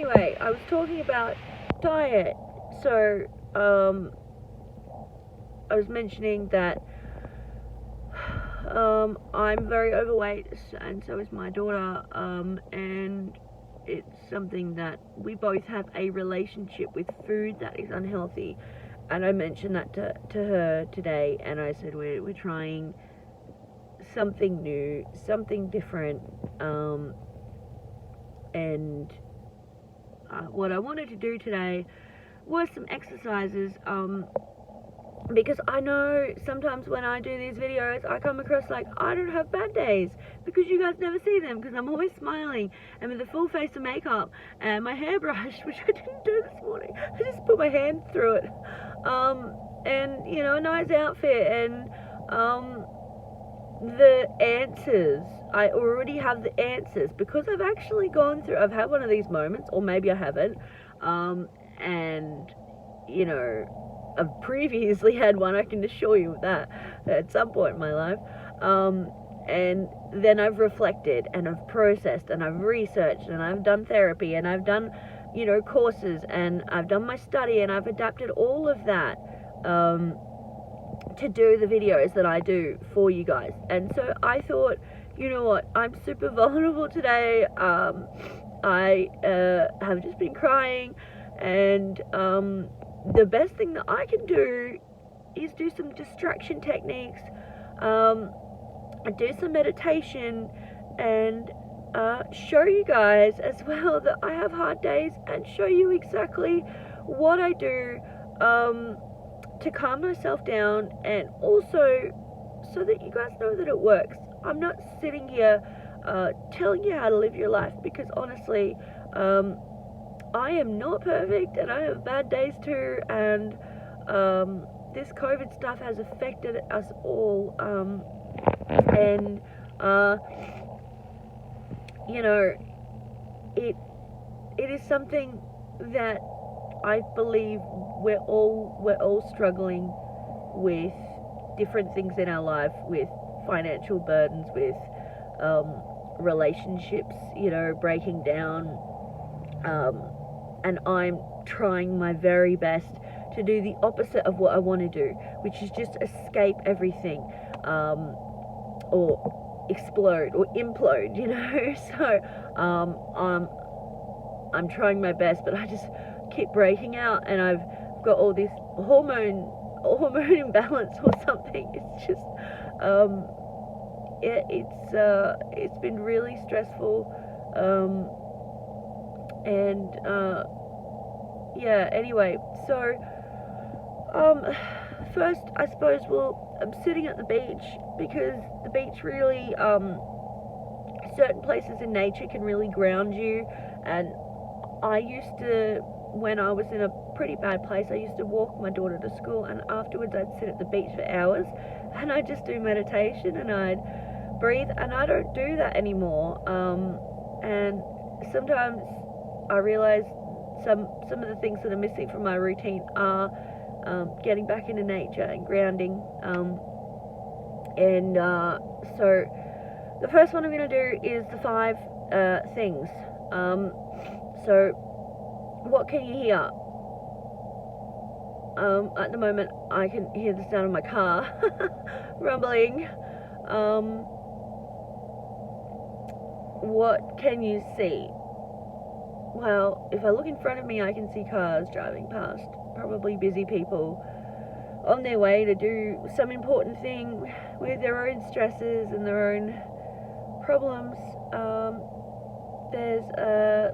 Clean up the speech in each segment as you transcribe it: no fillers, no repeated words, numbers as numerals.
anyway, I was talking about diet. So, I was mentioning that I'm very overweight, and so is my daughter, and it's something that we both have a relationship with food that is unhealthy. And I mentioned that to her today, and I said we're trying something new, something different, and what I wanted to do today was some exercises, because I know sometimes when I do these videos, I come across like I don't have bad days, because you guys never see them, because I'm always smiling and with a full face of makeup and my hairbrush, which I didn't do this morning. I just put my hand through it, and you know, a nice outfit, and the answers. I already have the answers because I've actually gone through. I've had one of these moments, or maybe I haven't, and you know, I've previously had one, I can assure you of that, at some point in my life. And then I've reflected and I've processed and I've researched and I've done therapy and I've done, you know, courses, and I've done my study, and I've adapted all of that to do the videos that I do for you guys. And so I thought, you know what, I'm super vulnerable today. I have just been crying, and the best thing that I can do is do some distraction techniques, do some meditation, and show you guys as well that I have hard days, and show you exactly what I do to calm myself down, and also so that you guys know that it works. I'm not sitting here telling you how to live your life, because honestly, I am not perfect, and I have bad days too, and this COVID stuff has affected us all, and you know, it is something that I believe we're all struggling with different things in our life, with financial burdens, with relationships, you know, breaking down, and I'm trying my very best to do the opposite of what I want to do, which is just escape everything, or explode or implode, you know. So I'm trying my best, but I just keep breaking out, and I've got all this hormone imbalance or something. It's just it's been really stressful, and yeah, anyway, so first, I suppose, I'm sitting at the beach, because the beach really, certain places in nature can really ground you. And I used to, when I was in a pretty bad place, I used to walk my daughter to school, and afterwards I'd sit at the beach for hours, and I'd just do meditation, and I'd breathe, and I don't do that anymore. And sometimes I realize some of the things that are missing from my routine are getting back into nature and grounding. And so the first one I'm going to do is the 5 things. So what can you hear? At the moment, I can hear the sound of my car rumbling. What can you see? Well, if I look in front of me, I can see cars driving past, probably busy people on their way to do some important thing with their own stresses and their own problems. There's a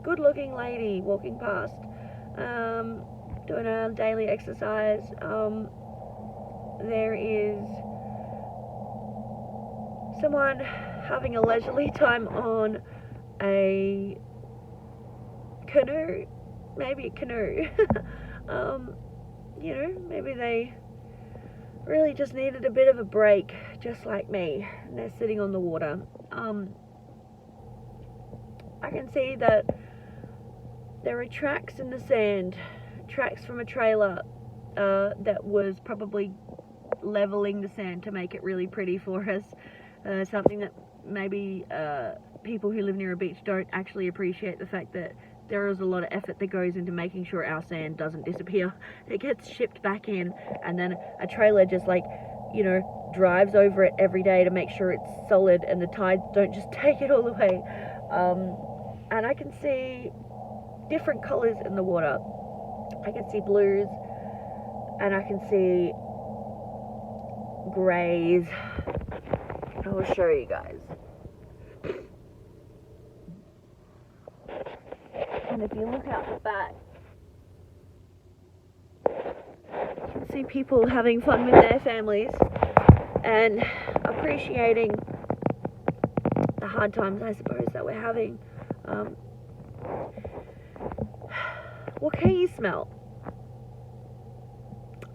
good-looking lady walking past, doing a daily exercise. There is someone having a leisurely time on a canoe, maybe a canoe. You know, maybe they really just needed a bit of a break, just like me, and they're sitting on the water. I can see that there are tracks in the sand, tracks from a trailer that was probably leveling the sand to make it really pretty for us. Something that maybe people who live near a beach don't actually appreciate the fact that there is a lot of effort that goes into making sure our sand doesn't disappear. It gets shipped back in, and then a trailer just like, you know, drives over it every day to make sure it's solid and the tides don't just take it all away. And I can see different colors in the water. I can see blues, and I can see grays. I will show you guys. And if you look out the back, you can see people having fun with their families and appreciating the hard times, I suppose, that we're having. What can you smell?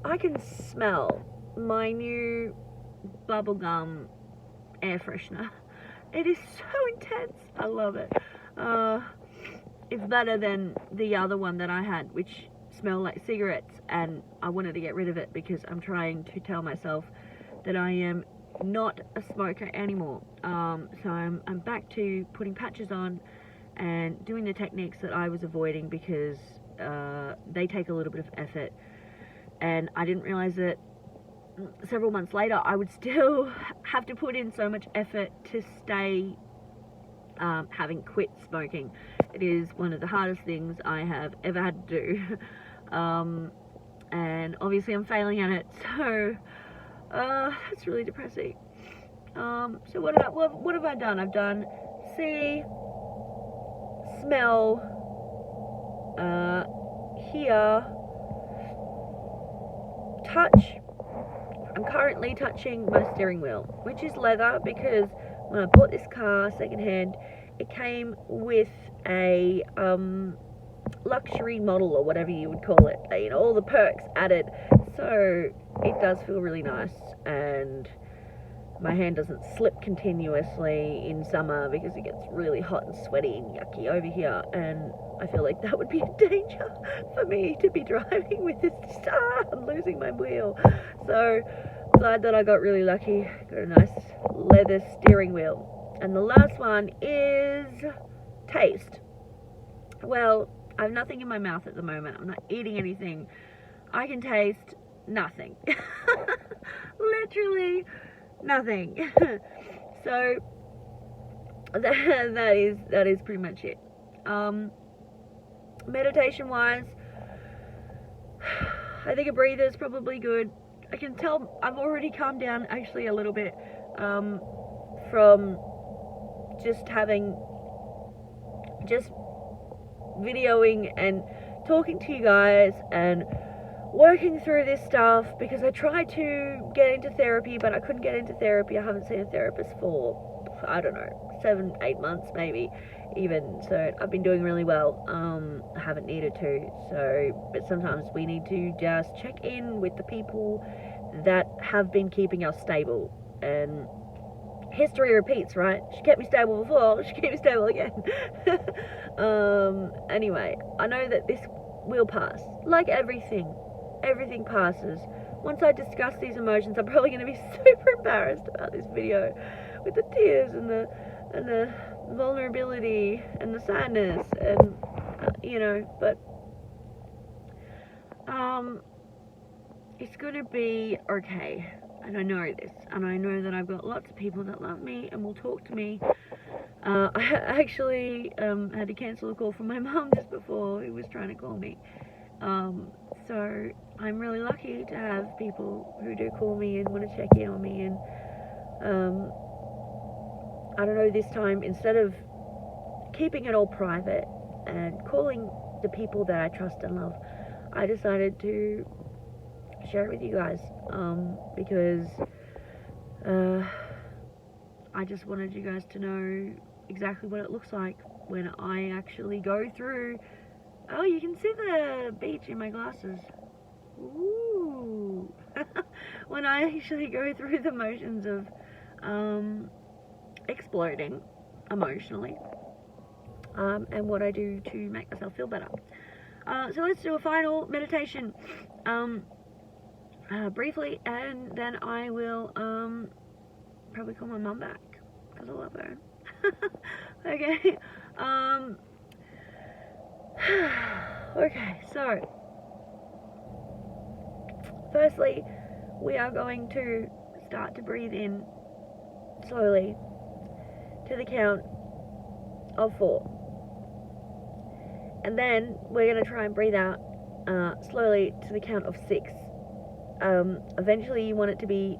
I can smell my new bubblegum air freshener. It is so intense. I love it. It's better than the other one that I had, which smelled like cigarettes, and I wanted to get rid of it because I'm trying to tell myself that I am not a smoker anymore. So I'm back to putting patches on and doing the techniques that I was avoiding because they take a little bit of effort, and I didn't realize that several months later I would still have to put in so much effort to stay having quit smoking. It is one of the hardest things I have ever had to do, and obviously I'm failing at it, so it's really depressing. So what have I done? I've done see, smell, hear, touch. I'm currently touching my steering wheel, which is leather, because when I bought this car secondhand, it came with a luxury model, or whatever you would call it, you know, all the perks added, so it does feel really nice, and my hand doesn't slip continuously in summer because it gets really hot and sweaty and yucky over here, and I feel like that would be a danger for me to be driving with this. I'm losing my wheel. So glad that I got really lucky, got a nice leather steering wheel. And the last one is taste. Well, I have nothing in my mouth at the moment. I'm not eating anything. I can taste nothing. Literally nothing. So that is pretty much it. Meditation wise, I think a breather is probably good. I can tell I've already calmed down actually a little bit from just videoing and talking to you guys and working through this stuff, because I tried to get into therapy, but I couldn't get into therapy. I haven't seen a therapist for, I don't know, 7-8 months maybe even, so I've been doing really well. I haven't needed to, so, but sometimes we need to just check in with the people that have been keeping us stable, and history repeats, right? She kept me stable before, she kept me stable again. Anyway, I know that this will pass, like everything passes. Once I discuss these emotions, I'm probably going to be super embarrassed about this video, with the tears and the vulnerability and the sadness, and you know, but it's going to be okay. And I know this, and I know that I've got lots of people that love me and will talk to me. I actually had to cancel a call from my mum just before, who was trying to call me. So I'm really lucky to have people who do call me and want to check in on me, and I don't know, this time, instead of keeping it all private and calling the people that I trust and love, I decided to share it with you guys, because I just wanted you guys to know exactly what it looks like when I actually go through. Oh, you can see the beach in my glasses. Ooh. When I actually go through the motions of exploding emotionally, and what I do to make myself feel better. So let's do a final meditation briefly, and then I will probably call my mum back. because I love her. Okay. Okay, so firstly, we are going to start to breathe in slowly to the count of 4. And then we're going to try and breathe out slowly to the count of 6. Eventually, you want it to be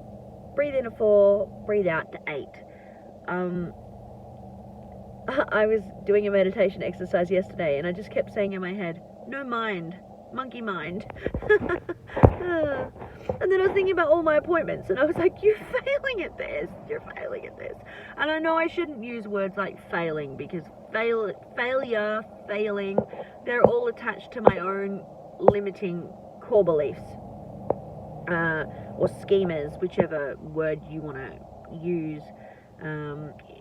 breathe in to 4, breathe out to 8. I was doing a meditation exercise yesterday, and I just kept saying in my head, no mind, monkey mind. And then I was thinking about all my appointments, and I was like, you're failing at this. And I know I shouldn't use words like failing, because failure, failing, they're all attached to my own limiting core beliefs. Or schemas, whichever word you want to use.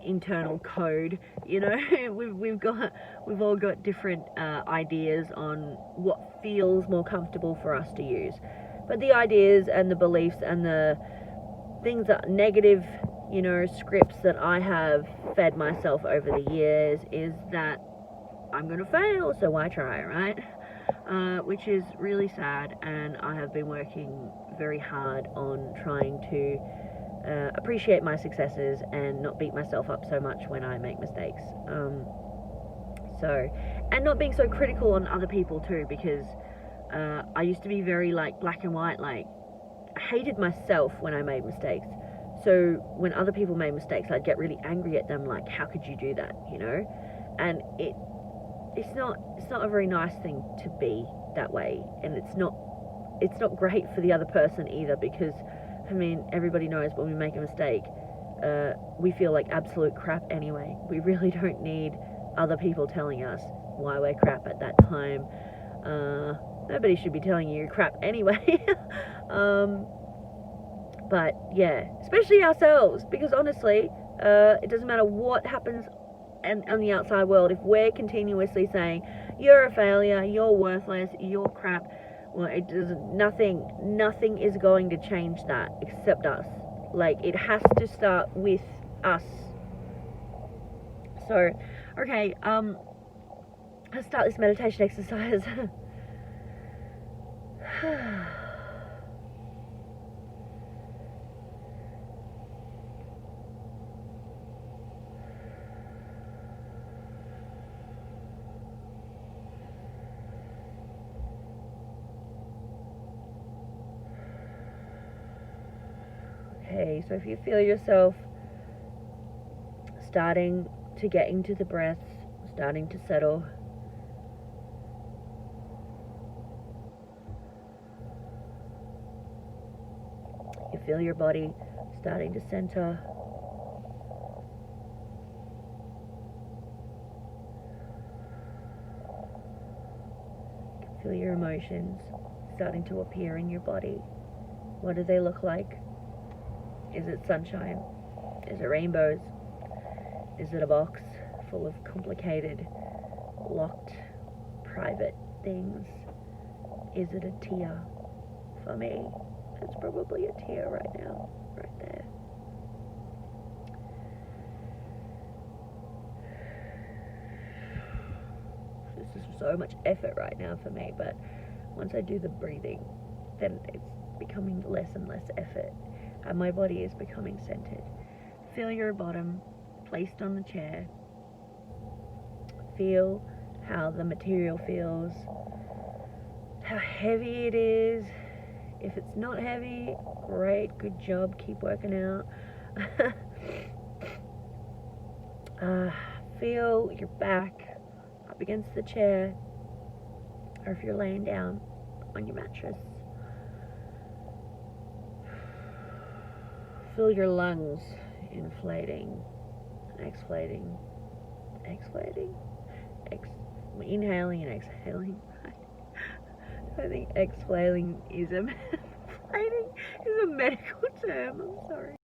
Internal code, you know. we've all got different ideas on what feels more comfortable for us to use, but the ideas and the beliefs and the things that negative, you know, scripts that I have fed myself over the years is that I'm gonna fail, so why try, right? Which is really sad, and I have been working very hard on trying to appreciate my successes and not beat myself up so much when I make mistakes. And not being so critical on other people too, because I used to be very like black and white, like I hated myself when I made mistakes. So when other people made mistakes, I'd get really angry at them, like, how could you do that, you know? And it's not a very nice thing to be that way, and it's not great for the other person either, because I mean, everybody knows when we make a mistake, we feel like absolute crap anyway. We really don't need other people telling us why we're crap at that time. Nobody should be telling you you're crap anyway. But yeah, especially ourselves, because honestly, it doesn't matter what happens on the outside world. If we're continuously saying you're a failure, you're worthless, you're crap, well, it doesn't. Nothing is going to change that except us. Like, it has to start with us. So, okay, let's start this meditation exercise. Okay, so if you feel yourself starting to get into the breath, starting to settle, you feel your body starting to center, you can feel your emotions starting to appear in your body. What do they look like? Is it sunshine? Is it rainbows? Is it a box full of complicated, locked, private things? Is it a tear? For me, it's probably a tear right now, right there. This is so much effort right now for me, but once I do the breathing, then it's becoming less and less effort, and my body is becoming centered. Feel your bottom placed on the chair. Feel how the material feels, how heavy it is. If it's not heavy, great, good job, keep working out. Feel your back up against the chair, or if you're laying down on your mattress. Feel your lungs inflating and exhalating, inhaling and exhaling. I think exhaling is a medical term. I'm sorry.